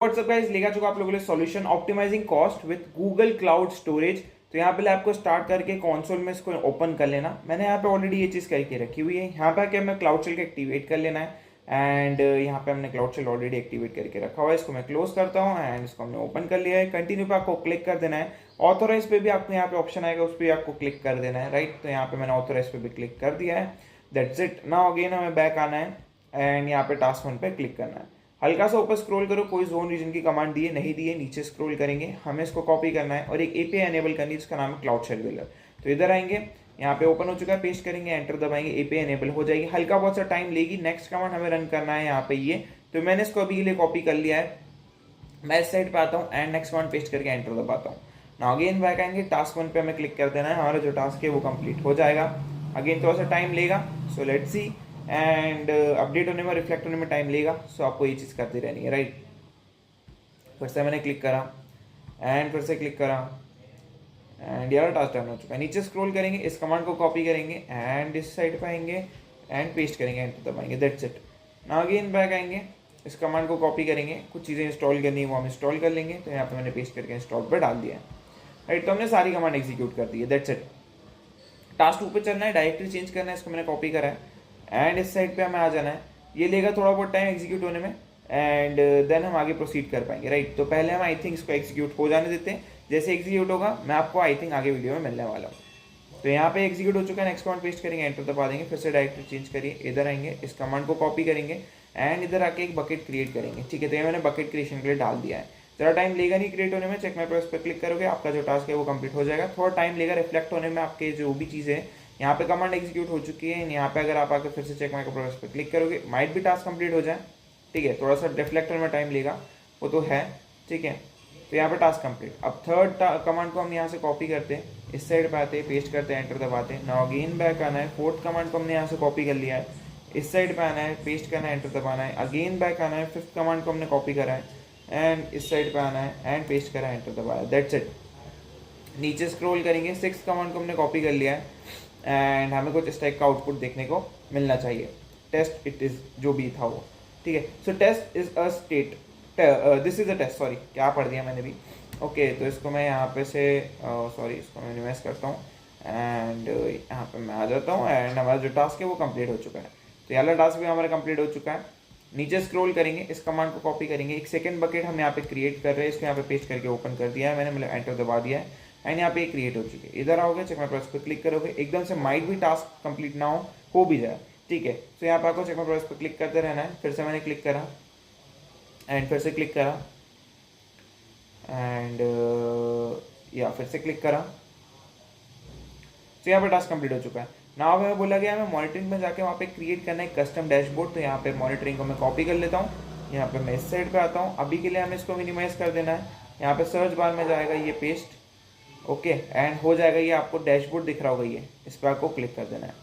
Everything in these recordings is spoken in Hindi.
व्हाट्सअप गाइस, लेकर चुका आप लोगों के लिए solution optimizing cost with Google Cloud Storage. तो यहाँ पे आपको स्टार्ट करके कंसोल में इसको ओपन कर लेना। मैंने यहाँ पे ऑलरेडी ये चीज़ करके रखी हुई है। यहाँ पे क्या हमें क्लाउड शेल का एक्टिवेट कर लेना है एंड यहाँ पे हमने क्लाउड शेल ऑलरेडी एक्टिवेट करके रखा हुआ है। इसको मैं क्लोज करता हूँ एंड इसको हमने ओपन कर लिया है। कंटिन्यू पे आपको क्लिक कर देना है। ऑथोराइज पे भी आपको यहाँ पे ऑप्शन आएगा, उस पर आपको क्लिक कर देना है। राइट, तो यहाँ पे मैंने ऑथोराइज पे भी क्लिक कर दिया है। That's it. नाउ अगेन हमें बैक आना है एंड यहाँ पे टास्क 1 पे क्लिक करना है। हल्का सा ऊपर स्क्रॉल करो, कोई जोन रीजन की कमांड दी है नहीं दी है, नीचे स्क्रॉल करेंगे, हमें इसको कॉपी करना है और एक एपीआई एनेबल करनी है जिसका नाम है क्लाउड शेल बिल्डर। तो इधर आएंगे, यहाँ पे ओपन हो चुका है, पेस्ट करेंगे, एंटर दबाएंगे, एपीआई एनेबल हो जाएगी। हल्का बहुत सा टाइम लेगी। नेक्स्ट कमांड हमें रन करना है यहाँ पे ये, तो मैंने इसको अभी के लिए कॉपी कर लिया है। मैं इस साइड पे आता हूँ एंड नेक्स्ट कमांड पेस्ट करके एंटर दबाता हूँ। नाउ अगेन बैक आएंगे, टास्क 1 पे हमें क्लिक कर देना है। हमारा जो टास्क है वो कंप्लीट हो जाएगा। अगेन थोड़ा सा टाइम लेगा, so let's see. And update होने में, रिफ्लेक्ट होने में टाइम लेगा, सो आपको ये चीज़ करती रहनी है। राइट, फिर से मैंने क्लिक करा एंड फिर से क्लिक करा एंड यार टास्क डन हो चुका है। नीचे स्क्रॉल करेंगे, इस कमांड को कॉपी करेंगे एंड इस साइड पे आएंगे एंड पेस्ट करेंगे, एंटर दबाएंगे। That's it. Now again back आएंगे, इस कमांड को कॉपी करेंगे, कुछ चीज़ें इंस्टॉल करनी है वो हम इंस्टॉल कर लेंगे। तो यहाँ पे मैंने पेस्ट करके इंस्टॉल पर डाल दिया है। राइट, तो हमने सारी कमांड एग्जीक्यूट कर दी है। That's it. टास्क 2 पे चलना है, डायरेक्टरी चेंज करना है, इसको मैंने कॉपी करा है एंड इस साइड पे हमें आ जाना है। ये लेगा थोड़ा बहुत टाइम एग्जीक्यूट होने में एंड देन हम आगे प्रोसीड कर पाएंगे। राइट, तो पहले हम आई थिंक इसको एग्जीक्यूट हो जाने देते हैं। जैसे एग्जीक्यूट होगा मैं आपको आई थिंक आगे वीडियो में मिलने वाला हूँ। तो यहाँ पे एग्जीक्यूट हो चुका है। नेक्स्ट कमांड पेस्ट करेंगे, एंटर दबा देंगे, फिर से डायरेक्टरी चेंज करिए, इधर आएंगे, इस कमांड को कॉपी करेंगे एंड इधर आके एक बकेट क्रिएट करेंगे। ठीक है, तो ये मैंने बकेट क्रिएशन के लिए डाल दिया है। ज़रा टाइम लेगा नहीं क्रिएट होने में। चेक माय प्रोग्रेस पर क्लिक करोगे, आपका जो टास्क है वो कंप्लीट हो जाएगा। थोड़ा टाइम लेगा रिफ्लेक्ट होने में आपके जो भी चीज़ें हैं। यहाँ पे कमांड एग्जीक्यूट हो चुकी है। यहाँ पे अगर आप आकर फिर से चेक माय प्रोग्रेस पर क्लिक करोगे, माइट भी टास्क कंप्लीट हो जाए। ठीक है, थोड़ा सा रिफ्लेक्ट होने में टाइम लेगा, वो तो है। ठीक है, तो यहाँ पे टास्क कंप्लीट। अब थर्ड कमांड को हम यहाँ से कॉपी करते हैं, इस साइड पे आते हैं, पेस्ट करते हैं, एंटर दबाते हैं। नाउ अगेन बैक आना है। फोर्थ कमांड को हमने यहाँ से कॉपी कर लिया है, इस साइड पे आना है, पेस्ट करना है, एंटर दबाना है। अगेन बैक आना है, फिफ्थ कमांड को हमने कॉपी करा है एंड इस साइड पे आना है एंड पेस्ट करा है, एंटर दबाया। That's it. नीचे स्क्रॉल करेंगे, सिक्स कमांड को हमने कॉपी कर लिया है एंड हमें कुछ इस टाइप का आउटपुट देखने को मिलना चाहिए। टेस्ट इट इज, जो भी था वो। ठीक है, so test is a state, this is a test, sorry क्या पढ़ दिया मैंने भी। ओके, तो इसको मैं यहाँ पे से सॉरी इसको मैं मिनिमाइज करता हूँ एंड यहाँ पे मैं आ जाता हूँ एंड हमारा जो टास्क है वो कंप्लीट हो चुका है। तो ये वाला टास्क भी हमारा कंप्लीट हो चुका है। नीचे स्क्रॉल करेंगे, इस कमांड को कॉपी करेंगे, एक सेकंड बकेट हम यहाँ पे क्रिएट कर रहे हैं, इसको यहाँ पे पेस्ट करके ओपन कर दिया है मैंने, मतलब एंटर दबा दिया है एंड यहाँ पे क्रिएट हो चुकी है। इधर आओगे, चेक माय प्रोग्रेस पर क्लिक करोगे, एकदम से माइट भी टास्क कंप्लीट ना हो भी जाए। ठीक है, तो यहाँ पे आपको चेक माय प्रोग्रेस पर क्लिक करते रहना है। फिर से मैंने क्लिक करा एंड फिर से क्लिक करा एंड या फिर से क्लिक करा, तो यहाँ पे टास्क कंप्लीट हो चुका है। नाउ हमें बोला गया हमें मॉनिटरिंग में जाके वहाँ पे क्रिएट करना है कस्टम डैशबोर्ड। तो यहाँ पे मॉनिटरिंग को मैं कॉपी कर लेता हूँ, यहाँ पे मैं इस साइड पे आता हूँ। अभी के लिए हमें इसको मिनिमाइज कर देना है। यहाँ पे सर्च बार में जाएगा ये पेस्ट, ओके, एंड हो जाएगा ये आपको डैशबोर्ड दिख रहा होगा, ये इस पर आपको क्लिक कर देना है।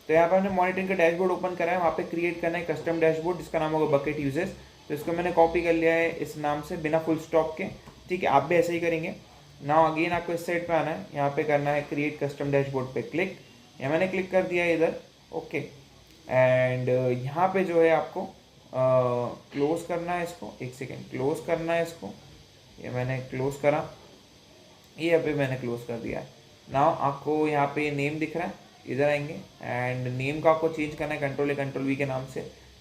तो यहाँ पे हमने मॉनिटरिंग का डैशबोर्ड ओपन करा है, वहाँ पे क्रिएट करना है कस्टम डैशबोर्ड जिसका नाम होगा बकेट यूजेस। तो इसको मैंने कॉपी कर लिया है इस नाम से, बिना फुल स्टॉप के। ठीक है, आप भी ऐसे ही करेंगे। नाउ अगेन आपको इस साइड पे आना है, यहाँ पे करना है क्रिएट कस्टम डैशबोर्ड पे क्लिक, यहाँ मैंने क्लिक कर दिया है इधर। ओके, एंड यहाँ पे जो है आपको क्लोज करना है इसको, एक सेकेंड, क्लोज करना है इसको। ये मैंने क्लोज करा, ये अभी मैंने क्लोज कर दिया है। नाउ आपको यहाँ पे नेम दिख रहा है, इधर आएंगे एंड नेम का आपको चेंज करना है कंट्रोल ए कंट्रोल वी के नाम से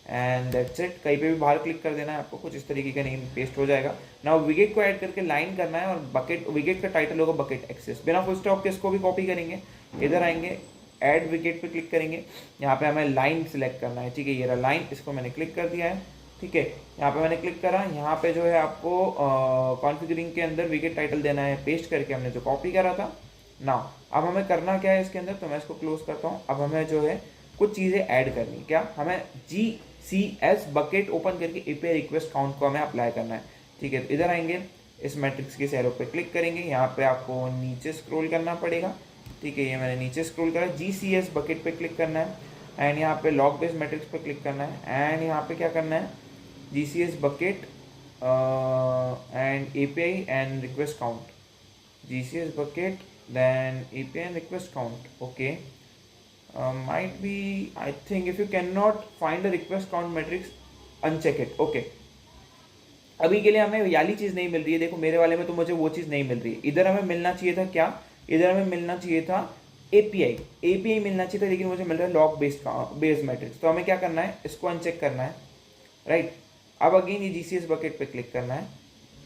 एंड दैट्स इट। कहीं पे भी बाहर क्लिक कर देना है आपको, कुछ इस तरीके का नेम पेस्ट हो जाएगा। नाउ विकेट को ऐड करके लाइन करना है और बकेट, विकेट का टाइटल होगा बकेट एक्सेस, बिना फुल स्टॉप के इसको भी कॉपी करेंगे। इधर आएंगे, ऐड विकेट पे क्लिक करेंगे, यहाँ पे हमें लाइन सिलेक्ट करना है। ठीक है, ये रहा लाइन, इसको मैंने क्लिक कर दिया है। ठीक है, यहाँ पे मैंने क्लिक करा, यहाँ पे जो है आपको कॉन्फ़िगरिंग के अंदर विकेट टाइटल देना है, पेस्ट करके हमने जो कॉपी करा था। नाउ अब हमें करना क्या है इसके अंदर, तो मैं इसको क्लोज करता हूँ। अब हमें जो है कुछ चीज़ें ऐड करनी, क्या हमें GCS बकेट ओपन करके एपीआई रिक्वेस्ट काउंट को हमें अप्लाई करना है। ठीक है, तो इधर आएंगे, इस मैट्रिक्स के एरो पे क्लिक करेंगे, यहाँ पे आपको नीचे स्क्रॉल करना पड़ेगा। ठीक है, ये मैंने नीचे स्क्रॉल करा, GCS बकेट पे क्लिक करना है एंड यहाँ पे लॉग बेस्ड मैट्रिक्स पे क्लिक करना है एंड यहाँ पे क्या करना है, GCS bucket and API and request count, GCS bucket then API and request count. Okay, might be, I think if you cannot find the request count matrix, uncheck it. Okay, अभी के लिए हमें ये वाली चीज़ नहीं मिल रही है, देखो मेरे वाले में तो मुझे वो चीज़ नहीं मिल रही है। इधर हमें मिलना चाहिए था क्या, इधर हमें मिलना चाहिए था एपीआई, एपीआई मिलना चाहिए था, लेकिन मुझे मिल रहा है लॉग बेस्ड मैट्रिक्स। तो हमें क्या करना है, इसको अनचेक करना है, राइट। अब अगेन ये जीसीएस बकेट पे क्लिक करना है,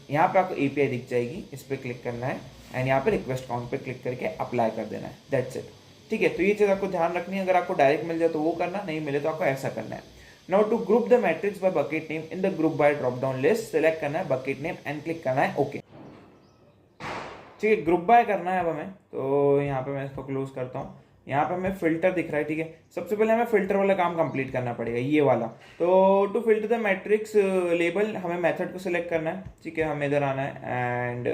यहाँ पे आपको एपीआई दिख जाएगी, इस पर क्लिक करना है एंड यहाँ पे रिक्वेस्ट काउंट पे क्लिक करके अप्लाई कर देना है, दैट्स इट। ठीक है, तो ये चीज़ आपको ध्यान रखनी है, अगर आपको डायरेक्ट मिल जाए तो वो करना, नहीं मिले तो आपको ऐसा करना है। Now to group the metrics by bucket name in the group by drop down list, select करना है बकेट नेम एंड क्लिक करना है ओके। ठीक है, ग्रुप बाय करना है अब हमें, तो यहाँ पे मैं इसको क्लोज करता हूँ। यहाँ पे हमें फिल्टर दिख रहा है, ठीक है। सबसे पहले हमें फिल्टर वाला काम कंप्लीट करना पड़ेगा, ये वाला। तो to filter the matrix label, हमें मेथड को सिलेक्ट करना है, ठीक है। हमें इधर आना है एंड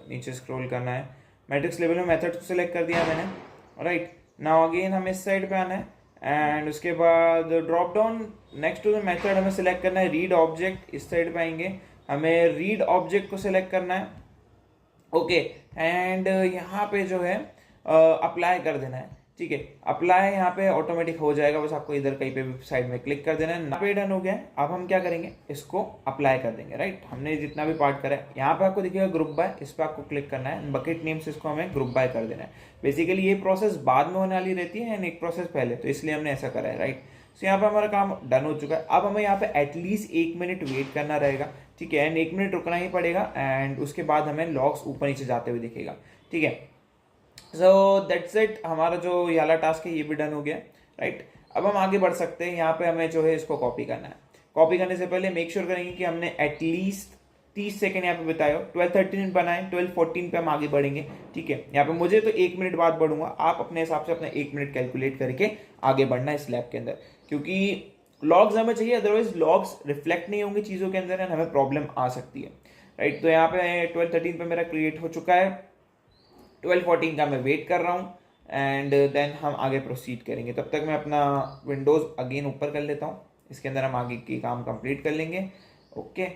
नीचे स्क्रॉल करना है, मैट्रिक्स लेबल में मेथड को सिलेक्ट कर दिया मैंने, राइट। नाउ अगेन हमें इस साइड पे आना है एंड उसके बाद drop down next to the method हमें सिलेक्ट करना है रीड ऑब्जेक्ट, इस साइड पे आएंगे, हमें रीड ऑब्जेक्ट को सिलेक्ट करना है ओके। एंड यहाँ पे जो है अप्लाई कर देना है, ठीक है। अप्लाई यहाँ पे ऑटोमेटिक हो जाएगा, बस आपको इधर कहीं पे भी साइड में क्लिक कर देना है। यहाँ पे डन हो गया है, अब हम क्या करेंगे, इसको अप्लाई कर देंगे, राइट। हमने जितना भी पार्ट करा है, यहाँ पे आपको दिखेगा ग्रुप बाय, इस पर आपको क्लिक करना है, बकेट नेम से इसको हमें ग्रुप बाय कर देना है। बेसिकली ये प्रोसेस बाद में होने वाली रहती है एंड एक प्रोसेस पहले, तो इसलिए हमने ऐसा करा है, राइट। सो यहाँ पे हमारा काम डन हो चुका है। अब हमें यहाँ पे एटलीस्ट 1 मिनट वेट करना रहेगा, ठीक है। एंड 1 मिनट रुकना ही पड़ेगा एंड उसके बाद हमें लॉग्स ऊपर नीचे जाते हुए दिखेगा, ठीक है। सो दैट्स इट, हमारा जो ये वाला टास्क है ये भी डन हो गया, राइट। अब हम आगे बढ़ सकते हैं। यहाँ पे हमें जो है इसको कॉपी करना है। कॉपी करने से पहले मेक श्योर करेंगे कि हमने एटलीस्ट 30 सेकंड यहाँ पे बताया हो। 12:13 बनाए, 12:14 पे हम आगे बढ़ेंगे, ठीक है। यहाँ पे मुझे तो 1 मिनट बाद बढ़ूंगा, आप अपने हिसाब से अपना 1 मिनट कैलकुलेट करके आगे बढ़ना है इस लैब के अंदर, क्योंकि लॉग्स हमें चाहिए, अदरवाइज लॉग्स रिफ्लेक्ट नहीं होंगे चीज़ों के अंदर एंड हमें प्रॉब्लम आ सकती है, राइट। तो यहाँ पे 12:13 पे मेरा क्रिएट हो चुका है, 12:14 का मैं वेट कर रहा हूँ एंड देन हम आगे प्रोसीड करेंगे। तब तक मैं अपना विंडोज़ अगेन ऊपर कर लेता हूँ, इसके अंदर हम आगे की काम कंप्लीट कर लेंगे, ओके।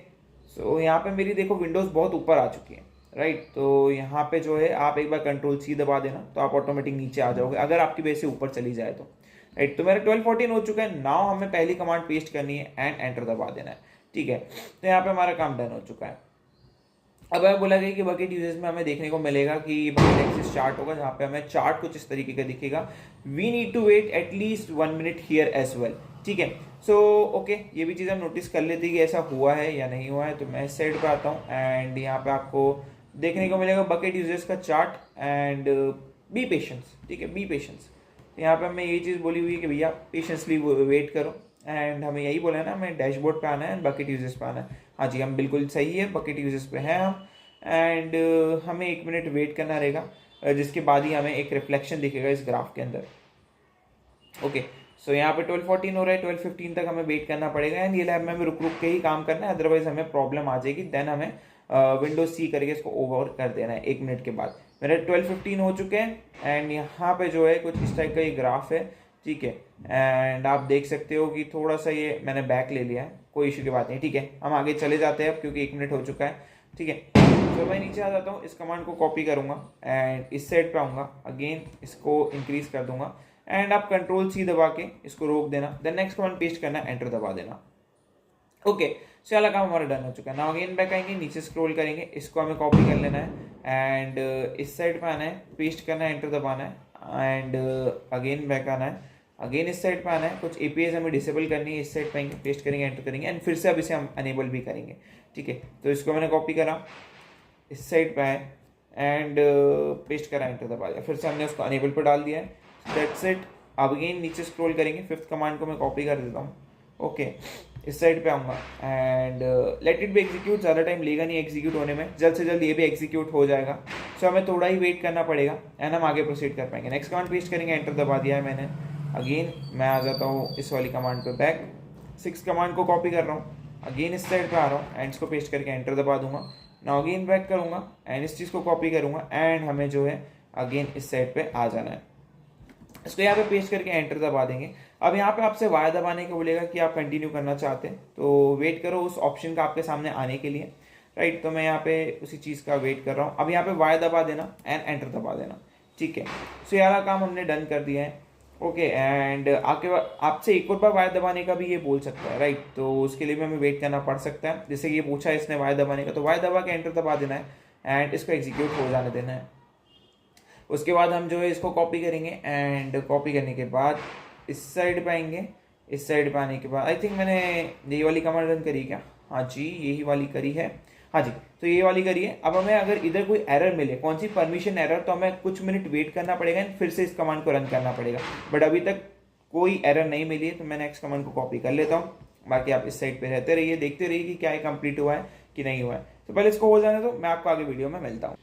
सो यहाँ पे मेरी देखो विंडोज़ बहुत ऊपर आ चुकी है, राइट। तो यहाँ पे जो है आप एक बार कंट्रोल सी दबा देना तो आप ऑटोमेटिक नीचे आ जाओगे, अगर आपकी बेस से ऊपर चली जाए तो, राइट। तो मेरा 12:14 हो चुका है। नाउ हमें पहली कमांड पेस्ट करनी है एंड एंटर दबा देना है, ठीक है। तो यहाँ पे हमारा काम डन हो चुका है। अब हमें बोला गया कि बकेट यूजेस में हमें देखने को मिलेगा कि बकेट एक्सिस चार्ट होगा, जहाँ पे हमें चार्ट कुछ इस तरीके का दिखेगा, we need to wait at least 1 minute here as well, ठीक है। सो ओके, ये भी चीज़ हम नोटिस कर लेते हैं कि ऐसा हुआ है या नहीं हुआ है। तो मैं इस साइड पे आता हूँ एंड यहाँ पे आपको देखने को मिलेगा बकेट यूजेस का चार्ट एंड बी पेशेंस, ठीक है, बी पेशेंस। यहाँ पे हमें ये चीज़ बोली हुई है कि भैया पेशेंसली वेट करो एंड हमें यही बोला है ना, हमें डैशबोर्ड पे आना है एंड बकेट यूजेस पे आना है। हाँ जी, हम बिल्कुल सही है, बकेट यूजेस पे हैं हम एंड हमें 1 मिनट वेट करना रहेगा, जिसके बाद ही हमें एक रिफ्लेक्शन दिखेगा इस ग्राफ के अंदर, ओके। सो यहाँ पे 12:14 हो रहा है, 12:15 तक हमें वेट करना पड़ेगा एंड ये लैब में हमें रुक रुक के ही काम करना है, अदरवाइज हमें प्रॉब्लम आ जाएगी। देन हमें विंडोज सी करके इसको ओवर कर देना है 1 मिनट के बाद। मेरे 12:15 हो चुके हैं एंड यहाँ पे जो है कुछ इस टाइप का ये ग्राफ है, ठीक है। एंड आप देख सकते हो कि थोड़ा सा ये मैंने बैक ले लिया है, कोई इशू की बात नहीं, ठीक है। हम आगे चले जाते हैं अब, क्योंकि 1 मिनट हो चुका है, ठीक है। तो मैं नीचे आ जाता हूँ, इस कमांड को कॉपी करूँगा एंड इस साइड पे आऊँगा, अगेन इसको इंक्रीज कर दूंगा एंड आप कंट्रोल सी दबा के इसको रोक देना, देन नेक्स्ट कमांड पेस्ट करना, एंटर दबा देना, ओके। सो वाला काम हमारा डन हो चुका है। नाउ अगेन बैक आएंगे, नीचे स्क्रॉल करेंगे, इसको हमें कॉपी कर लेना है एंड इस साइड पे आना है, पेस्ट करना है, एंटर दबाना है एंड अगेन बैक आना है, अगेन इस साइड पे आना है, कुछ एपीआईज हमें डिसेबल करनी है, इस साइड पे आएंगे, पेस्ट करेंगे, एंटर करेंगे एंड फिर से अब इसे हम अनेबल भी करेंगे, ठीक है। तो इसको मैंने कॉपी करा, इस साइड पे आए एंड पेस्ट करा, एंटर दबा दिया, फिर से हमने उसको अनेबल पर डाल दिया है, दैट्स इट। अब अगेन नीचे स्क्रॉल करेंगे, 5th कमांड को मैं कॉपी कर देता हूँ, ओके। इस साइड पे आऊँगा एंड लेट इट भी एग्जीक्यूट, ज़्यादा टाइम लेगा नहीं एग्जीक्यूट होने में, जल्द से जल्द ये भी एग्जीक्यूट हो जाएगा। सो हमें थोड़ा ही वेट करना पड़ेगा एंड हम आगे प्रोसीड कर पाएंगे। नेक्स्ट कमांड पेस्ट करेंगे, एंटर दबा दिया है मैंने, अगेन मैं आ जाता हूँ इस वाली कमांड पे बैक, 6th कमांड को कॉपी कर रहा हूँ, अगेन इस साइड पे आ रहा हूँ एंड इसको पेस्ट करके एंटर दबा दूंगा। नाउ अगेन बैक करूँगा एंड इस चीज़ को कॉपी करूँगा एंड हमें जो है अगेन इस साइड पे आ जाना है, इसको यहाँ पे पेस्ट करके एंटर दबा देंगे। अब यहाँ पे आपसे वाई दबाने को बोलेगा कि आप कंटिन्यू करना चाहते हैं, तो वेट करो उस ऑप्शन का आपके सामने आने के लिए, राइट। तो मैं यहाँ पे उसी चीज़ का वेट कर रहा हूँ। अब यहाँ पे वाई दबा देना एंड एंटर दबा देना, ठीक है। सो यार काम हमने डन कर दिया है ओके एंड आपके आपसे एक और बार वायर दबाने का भी ये बोल सकता है, राइट। तो उसके लिए भी हमें वेट करना पड़ सकता है। जैसे कि ये पूछा है इसने वायर दबाने का, तो वायर दबा के एंटर दबा देना है एंड इसको एग्जीक्यूट हो जाने देना है। उसके बाद हम जो है इसको कॉपी करेंगे एंड कॉपी करने के बाद इस साइड पे आएंगे। इस साइड पे आने के बाद आई थिंक मैंने यही वाली कमांड रन करी क्या? हाँ जी, यही वाली करी है। हाँ जी, तो ये वाली करी है। अब हमें अगर इधर कोई एरर मिले, कौन सी परमिशन एरर, तो हमें कुछ मिनट वेट करना पड़ेगा एंड फिर से इस कमांड को रन करना पड़ेगा। बट अभी तक कोई एरर नहीं मिली है, तो मैं नेक्स्ट कमांड को कॉपी कर लेता हूँ। बाकी आप इस साइड पे रहते रहिए, देखते रहिए कि क्या ये कंप्लीट हुआ है कि नहीं हुआ है। तो पहले इसको हो जाने दो, मैं आपको आगे वीडियो में मिलता हूँ।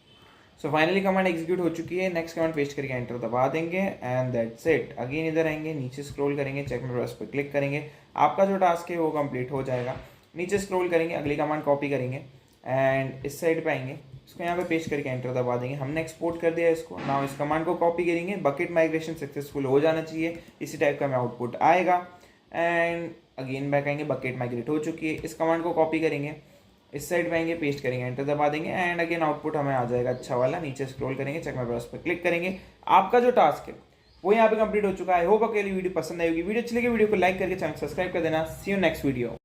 सो फाइनली कमांड एग्जीक्यूट हो चुकी है। नेक्स्ट कमांड पेस्ट करके एंटर दबा देंगे एंड दैट्स इट। अगेन इधर आएंगे, नीचे स्क्रॉल करेंगे, चेक माय प्रोग्रेस पर क्लिक करेंगे, आपका जो टास्क है वो कंप्लीट हो जाएगा। नीचे स्क्रॉल करेंगे, अगली कमांड कॉपी करेंगे एंड इस साइड पे आएंगे, इसको यहाँ पे पेस्ट करके एंटर दबा देंगे। हमने एक्सपोर्ट कर दिया इसको। नाउ इस कमांड को कॉपी करेंगे, बकेट माइग्रेशन सक्सेसफुल हो जाना चाहिए, इसी टाइप का हमें आउटपुट आएगा। एंड अगेन बैक आएंगे, बकेट माइग्रेट हो चुकी है। इस कमांड को कॉपी करेंगे, इस साइड पे आएंगे, पेस्ट करेंगे, एंटर दबा देंगे एंड अगेन आउटपुट हमें आ जाएगा अच्छा वाला। नीचे स्क्रॉल करेंगे, चेक माय ब्राउज़र पर क्लिक करेंगे, आपका जो टास्क है वो यहाँ पे कंप्लीट हो चुका है। आई होप आपको वीडियो पसंद आई होगी। वीडियो अच्छी लगी वीडियो को लाइक करके चैनल सब्सक्राइब कर देना। सी यू नेक्स्ट वीडियो।